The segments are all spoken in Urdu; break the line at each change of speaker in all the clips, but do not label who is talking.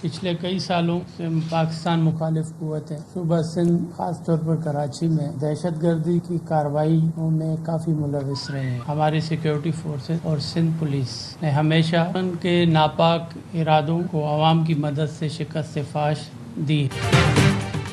پچھلے کئی سالوں سے پاکستان مخالف قوتیں صوبہ سندھ خاص طور پر کراچی میں دہشت گردی کی کارروائیوں میں کافی ملوث رہے ہیں. ہماری سیکیورٹی فورسز اور سندھ پولیس نے ہمیشہ ان کے ناپاک ارادوں کو عوام کی مدد سے شکست فاش دی.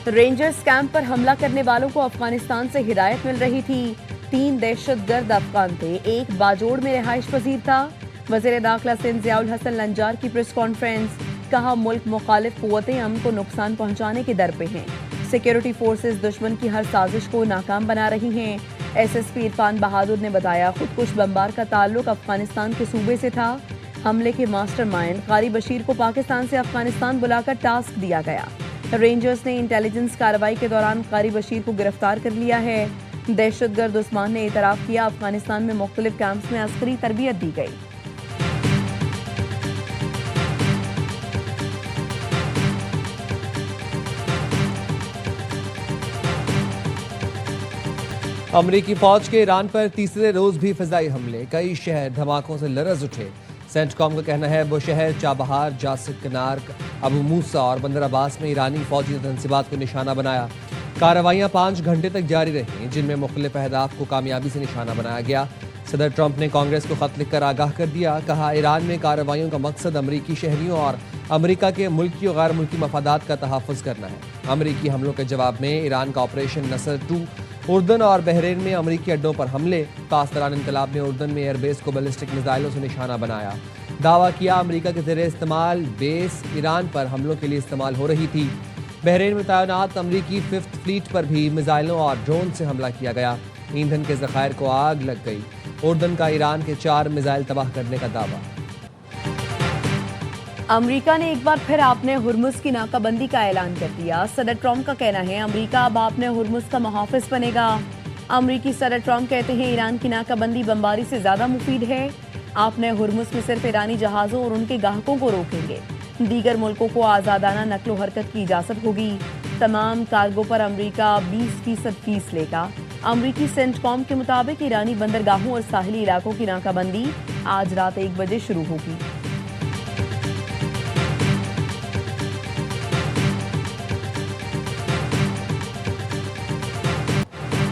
رینجرز کیمپ پر حملہ کرنے والوں کو افغانستان سے ہدایت مل رہی تھی. 3 دہشت گرد افغان تھے، 1 باجوڑ میں رہائش پذیر تھا. وزیر داخلہ سندھ ضیاء الحسن لنجار کی پریس کانفرنس. کہا ملک مخالف قوتیں امن کو نقصان پہنچانے کے در پہ ہیں. سیکیورٹی فورسز دشمن کی ہر سازش کو ناکام بنا رہی ہیں. ایس ایس پی عرفان بہادر نے بتایا خودکش بمبار کا تعلق افغانستان کے صوبے سے تھا. حملے کے ماسٹر مائنڈ قاری بشیر کو پاکستان سے افغانستان بلا کر ٹاسک دیا گیا. رینجرز نے انٹیلیجنس کارروائی کے دوران قاری بشیر کو گرفتار کر لیا ہے. دہشت گرد عثمان نے اعتراف کیا افغانستان میں مختلف کیمپس میں عسکری تربیت دی گئی.
امریکی فوج کے ایران پر تیسرے روز بھی فضائی حملے، کئی شہر دھماکوں سے لرز اٹھے. سینٹ کام کا کہنا ہے وہ شہر چابہار، جاسک کنارک، ابو موسیٰ اور بندر عباس میں ایرانی فوجی تنصیبات کو نشانہ بنایا. کارروائیاں 5 گھنٹے تک جاری رہیں جن میں مختلف اہداف کو کامیابی سے نشانہ بنایا گیا. صدر ٹرمپ نے کانگریس کو خط لکھ کر آگاہ کر دیا. کہا ایران میں کارروائیوں کا مقصد امریکی شہریوں اور امریکہ کے ملکی اور غیر ملکی مفادات کا تحفظ کرنا ہے. امریکی حملوں کے جواب میں ایران کا آپریشن نصر 2، اردن اور بحرین میں امریکی اڈوں پر حملے. پاسداران انقلاب نے اردن میں ایئر بیس کو بیلسٹک میزائلوں سے نشانہ بنایا. دعویٰ کیا امریکہ کے زیر استعمال بیس ایران پر حملوں کے لیے استعمال ہو رہی تھی. بحرین میں تعینات امریکی 5th فلیٹ پر بھی میزائلوں اور ڈرون سے حملہ کیا گیا. ایندھن کے ذخائر کو آگ لگ گئی. اردن کا ایران کے 4 میزائل تباہ کرنے کا دعویٰ.
امریکہ نے ایک بار پھر آپ نے ہرمز کی ناکہ بندی کا اعلان کر دیا. صدر ٹرمپ کا کہنا ہے امریکہ اب آپ نے ہرمز کا محافظ بنے گا. امریکی صدر ٹرمپ کہتے ہیں ایران کی ناکہ بندی بمباری سے زیادہ مفید ہے. آپ نے ہرمز میں صرف ایرانی جہازوں اور ان کے گاہکوں کو روکیں گے. دیگر ملکوں کو آزادانہ نقل و حرکت کی اجازت ہوگی. تمام کارگو پر امریکہ 20% فیس لے گا. امریکی سینٹ کام کے مطابق ایرانی بندرگاہوں اور ساحلی علاقوں کی ناکہ بندی آج رات 1 بجے شروع ہوگی.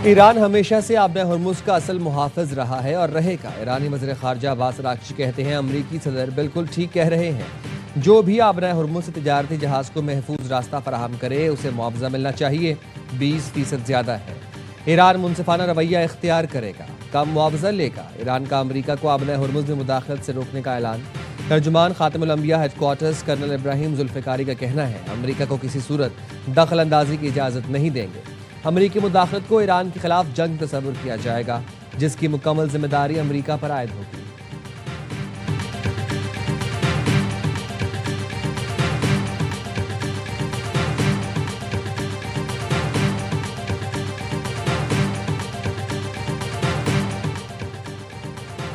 ایران ہمیشہ سے آبِ ہرمز کا اصل محافظ رہا ہے اور رہے گا. ایرانی وزیر خارجہ عباس اراغچی کہتے ہیں امریکی صدر بالکل ٹھیک کہہ رہے ہیں. جو بھی آبِ ہرمز سے تجارتی جہاز کو محفوظ راستہ فراہم کرے اسے معاوضہ ملنا چاہیے. 20% زیادہ ہے. ایران منصفانہ رویہ اختیار کرے گا، کم معاوضہ لے گا. ایران کا امریکہ کو آبِ ہرمز میں مداخلت سے روکنے کا اعلان. ترجمان خاتم الانبیاء ہیڈ کوارٹرز کرنل ابراہیم ذوالفقاری کا کہنا ہے امریکہ کو کسی صورت دخل اندازی کی اجازت نہیں دیں گے. امریکی مداخلت کو ایران کے خلاف جنگ تصور کیا جائے گا جس کی مکمل ذمہ داری امریکہ پر عائد ہوگی.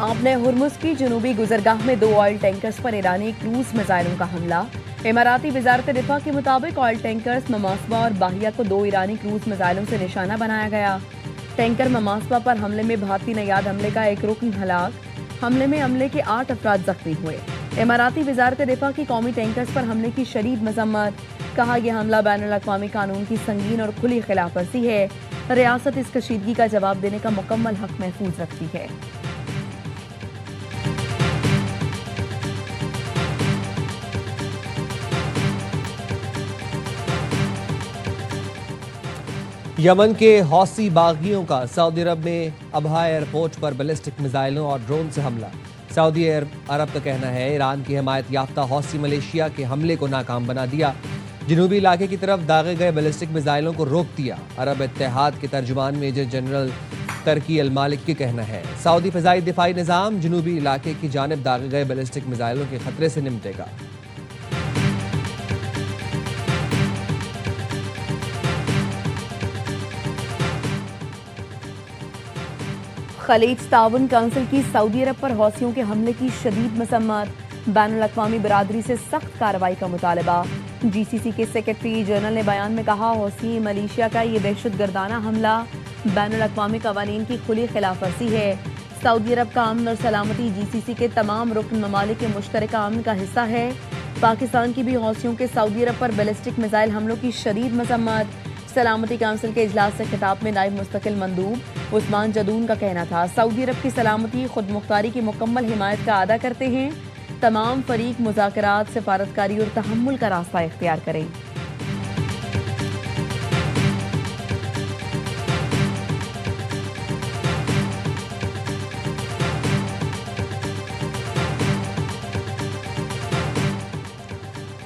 آپ نے ہرمز کی جنوبی گزرگاہ میں 2 آئل ٹینکرز پر ایرانی کروز میزائلوں کا حملہ. اماراتی وزارت دفاع کے مطابق آئل ٹینکرز مماسبہ اور باہیہ کو 2 ایرانی کروز میزائلوں سے نشانہ بنایا گیا. ٹینکر مماسبہ پر حملے میں بھارتی نیاد عملے کا 1 رکن ہلاک. حملے میں عملے کے 8 افراد زخمی ہوئے. اماراتی وزارت دفاع کی قومی ٹینکرز پر حملے کی شدید مذمت. کہا یہ حملہ بین الاقوامی قانون کی سنگین اور کھلی خلاف ورزی ہے. ریاست اس کشیدگی کا جواب دینے کا مکمل حق محفوظ رکھتی ہے.
یمن کے حوثی باغیوں کا سعودی عرب میں ابہا ایئرپورٹ پر بیلسٹک میزائلوں اور ڈرون سے حملہ. سعودی عرب کا کہنا ہے ایران کی حمایت یافتہ حوثی ملیشیا کے حملے کو ناکام بنا دیا. جنوبی علاقے کی طرف داغے گئے بیلسٹک میزائلوں کو روک دیا. عرب اتحاد کے ترجمان میجر جنرل ترکی المالک کا کہنا ہے سعودی فضائی دفاعی نظام جنوبی علاقے کی جانب داغے گئے بیلسٹک میزائلوں کے خطرے سے نمٹے گا.
خلیج تعاون کونسل کی سعودی عرب پر حوثیوں کے حملے کی شدید مذمت. بین الاقوامی برادری سے سخت کارروائی کا مطالبہ. جی سی سی کے سیکرٹری جنرل نے بیان میں کہا حوثی ملیشیا کا یہ دہشت گردانہ حملہ بین الاقوامی قوانین کی کھلی خلاف ورزی ہے. سعودی عرب کا امن اور سلامتی جی سی سی کے تمام رکن ممالک کے مشترکہ امن کا حصہ ہے. پاکستان کی بھی حوثیوں کے سعودی عرب پر بیلسٹک میزائل حملوں کی شدید مذمت۔ سلامتی کونسل کے اجلاس سے خطاب میں نائب مستقل مندوب عثمان جدون کا کہنا تھا، سعودی عرب کی سلامتی خود مختاری کی مکمل حمایت کا اعادہ کرتے ہیں، تمام فریق مذاکرات، سفارتکاری اور تحمل کا راستہ اختیار کریں۔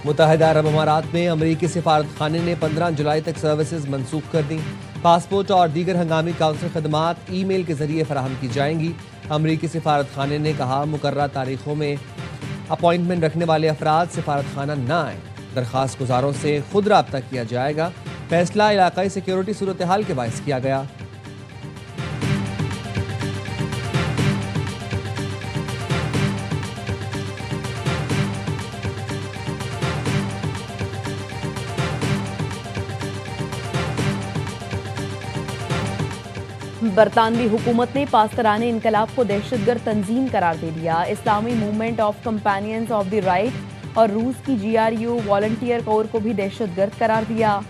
متحدہ عرب امارات میں امریکی سفارت خانے نے 15 جولائی تک سروسز منسوخ کر دیں۔ پاسپورٹ اور دیگر ہنگامی کونسل خدمات ای میل کے ذریعے فراہم کی جائیں گی۔ امریکی سفارت خانے نے کہا مقررہ تاریخوں میں اپائنٹمنٹ رکھنے والے افراد سفارت خانہ نہ آئیں، درخواست گزاروں سے خود رابطہ کیا جائے گا۔ فیصلہ علاقائی سیکیورٹی صورتحال کے باعث کیا گیا۔
برطانوی حکومت نے پاسداران انقلاب کو دہشت گرد تنظیم قرار دے دیا۔ اسلامی movement of companions of the right اور روس کی GRU والنٹیئر کور کو بھی دہشت گرد قرار دیا۔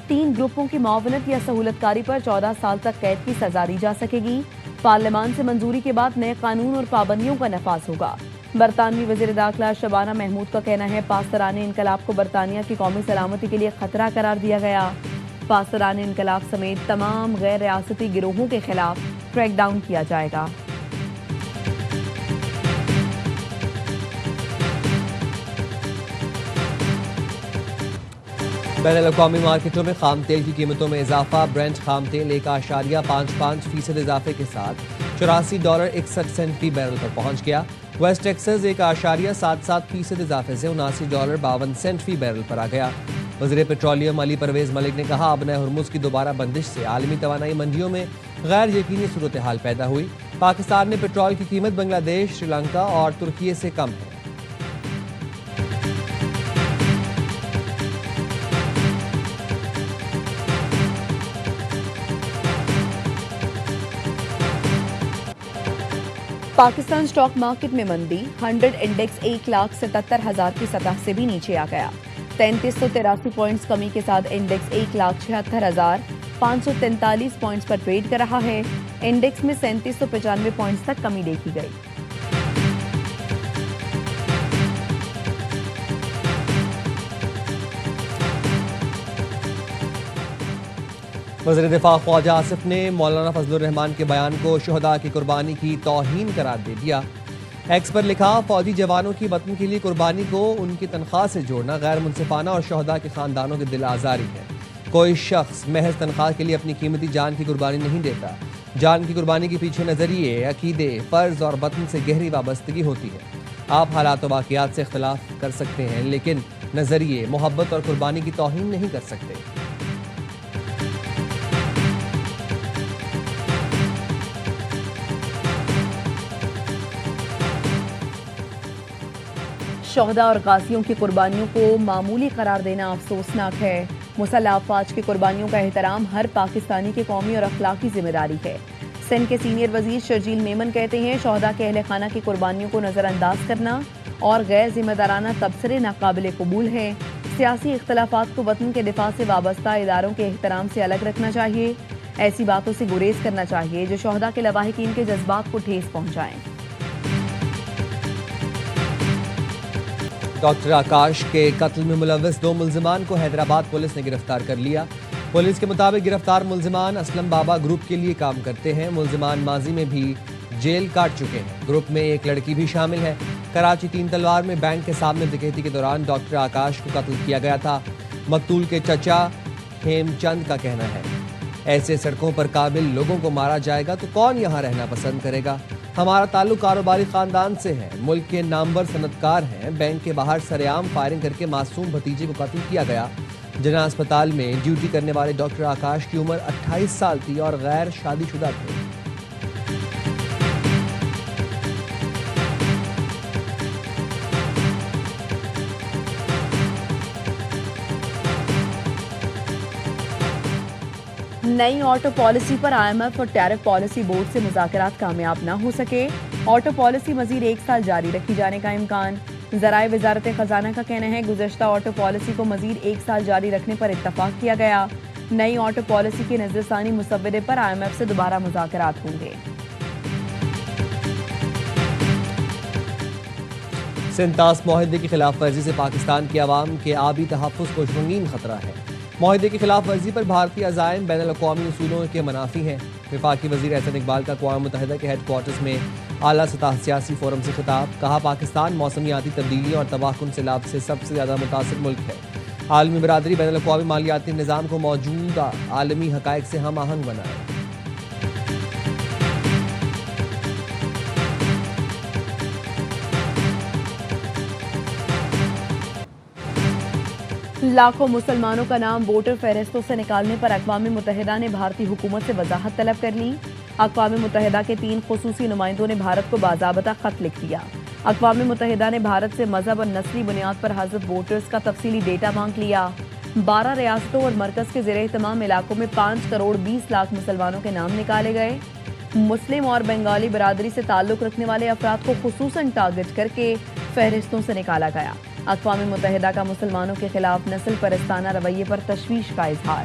3 گروپوں کی معاونت یا سہولت کاری پر 14 سال تک قید کی سزا دی جا سکے گی۔ پارلیمان سے منظوری کے بعد نئے قانون اور پابندیوں کا نفاذ ہوگا۔ برطانوی وزیر داخلہ شبانہ محمود کا کہنا ہے پاسداران انقلاب کو برطانیہ کی قومی سلامتی کے لیے خطرہ قرار دیا گیا۔ پاسداران انقلاب سمیت تمام غیر ریاستی گروہوں کے خلاف کریک ڈاؤن کیا جائے گا۔
بین الاقوامی مارکیٹوں میں خام تیل کی قیمتوں میں اضافہ۔ برنٹ خام تیل 1.55% اضافے کے ساتھ $84.61 فی بیرل پر پہنچ گیا۔ ویسٹ ٹیکسز 1.77% اضافے سے $79.52 فی بیرل پر آ گیا۔ وزیر پیٹرولیم علی پرویز ملک نے کہا ابنۂ ہرمز کی دوبارہ بندش سے عالمی توانائی منڈیوں میں غیر یقینی صورتحال پیدا ہوئی۔ پاکستان میں پیٹرول کی قیمت بنگلہ دیش، سری لنکا اور ترکی سے کم ہے۔
پاکستان سٹاک مارکیٹ میں مندی، 100 انڈیکس 1,77,000 کی سطح سے بھی نیچے آ گیا۔ 3383 پوائنٹس کمی کے ساتھ انڈیکس 1,76,543 پوائنٹس پر ٹریڈ کر رہا ہے۔ انڈیکس میں 3795 پوائنٹس تک کمی دیکھی گئی۔
وزیر دفاع خواجہ آصف نے مولانا فضل الرحمان کے بیان کو شہداء کی قربانی کی توہین قرار دے دیا۔ ایکس پر لکھا فوجی جوانوں کی وطن کے لیے قربانی کو ان کی تنخواہ سے جوڑنا غیر منصفانہ اور شہداء کے خاندانوں کے دل آزاری ہے۔ کوئی شخص محض تنخواہ کے لیے اپنی قیمتی جان کی قربانی نہیں دیتا۔ جان کی قربانی کے پیچھے نظریے، عقیدے، فرض اور وطن سے گہری وابستگی ہوتی ہے۔ آپ حالات و واقعات سے اختلاف کر سکتے ہیں لیکن نظریے، محبت اور قربانی کی توہین نہیں کر سکتے۔
شہداء اور غازیوں کی قربانیوں کو معمولی قرار دینا افسوسناک ہے۔ مسلح افواج کی قربانیوں کا احترام ہر پاکستانی کی قومی اور اخلاقی ذمہ داری ہے۔ سندھ کے سینئر وزیر شرجیل میمن کہتے ہیں شہداء کے اہل خانہ کی قربانیوں کو نظر انداز کرنا اور غیر ذمہ دارانہ تبصرے ناقابل قبول ہے۔ سیاسی اختلافات کو وطن کے دفاع سے وابستہ اداروں کے احترام سے الگ رکھنا چاہیے۔ ایسی باتوں سے گریز کرنا چاہیے جو شہداء کے لواحقین کے جذبات کو ٹھیس پہنچائیں۔
ڈاکٹر آکاش کے قتل میں ملوث 2 ملزمان کو حیدرآباد پولیس نے گرفتار کر لیا۔ پولیس کے مطابق گرفتار ملزمان اسلم بابا گروپ کے لیے کام کرتے ہیں۔ ملزمان ماضی میں بھی جیل کاٹ چکے ہیں۔ گروپ میں ایک لڑکی بھی شامل ہے۔ کراچی 3 تلوار میں بینک کے سامنے ڈکیتی کے دوران ڈاکٹر آکاش کو قتل کیا گیا تھا۔ مقتول کے چچا ہیم چند کا کہنا ہے ایسے سڑکوں پر قابل لوگوں کو مارا جائے گا تو کون یہاں رہنا پسند کرے گا؟ ہمارا تعلق کاروباری خاندان سے ہے، ملک کے نامور صنعتکار ہیں۔ بینک کے باہر سر عام فائرنگ کر کے معصوم بھتیجے کو قتل کیا گیا۔ جناح اسپتال میں ڈیوٹی کرنے والے ڈاکٹر آکاش کی عمر 28 سال تھی اور غیر شادی شدہ تھے۔
نئی آٹو پالیسی پر IMF اور ٹیرف پالیسی بورڈ سے مذاکرات کامیاب نہ ہو سکے۔ آٹو پالیسی مزید 1 سال جاری رکھی جانے کا امکان۔ ذرائع وزارت خزانہ کا کہنا ہے گزشتہ آٹو پالیسی کو مزید 1 سال جاری رکھنے پر اتفاق کیا گیا. نئی آٹو پالیسی کے نظرثانی مسودے پر IMF سے دوبارہ مذاکرات ہوں گے.
سندھ طاس معاہدے کی خلاف ورزی سے پاکستان کی عوام کے آبی تحفظ کو سنگین خطرہ ہے. معاہدے کی خلاف ورزی پر بھارتی عزائم بین الاقوامی اصولوں کے منافی ہیں. وفاقی وزیر احسن اقبال کا اقوام متحدہ کے ہیڈ کوارٹرز میں اعلیٰ سطح سیاسی فورم سے خطاب. کہا پاکستان موسمیاتی تبدیلی اور تباہ کن سیلاب سے سب سے زیادہ متاثر ملک ہے. عالمی برادری بین الاقوامی مالیاتی نظام کو موجودہ عالمی حقائق سے ہم آہنگ بنائے.
لاکھوں مسلمانوں کا نام ووٹر فہرستوں سے نکالنے پر اقوام متحدہ نے بھارتی حکومت سے وضاحت طلب کر لی. اقوام متحدہ کے 3 خصوصی نمائندوں نے بھارت کو باضابطہ خط لکھ دیا. اقوام متحدہ نے بھارت سے مذہب اور نسلی بنیاد پر حذف ووٹرز کا تفصیلی ڈیٹا مانگ لیا. 12 ریاستوں اور مرکز کے زیر اہتمام علاقوں میں 5 کروڑ 20 لاکھ مسلمانوں کے نام نکالے گئے. مسلم اور بنگالی برادری سے تعلق رکھنے والے افراد کو خصوصاً ٹارگٹ کر کے فہرستوں سے نکالا گیا. اقوام متحدہ کا مسلمانوں کے خلاف نسل پرستانہ رویے پر تشویش کا اظہار.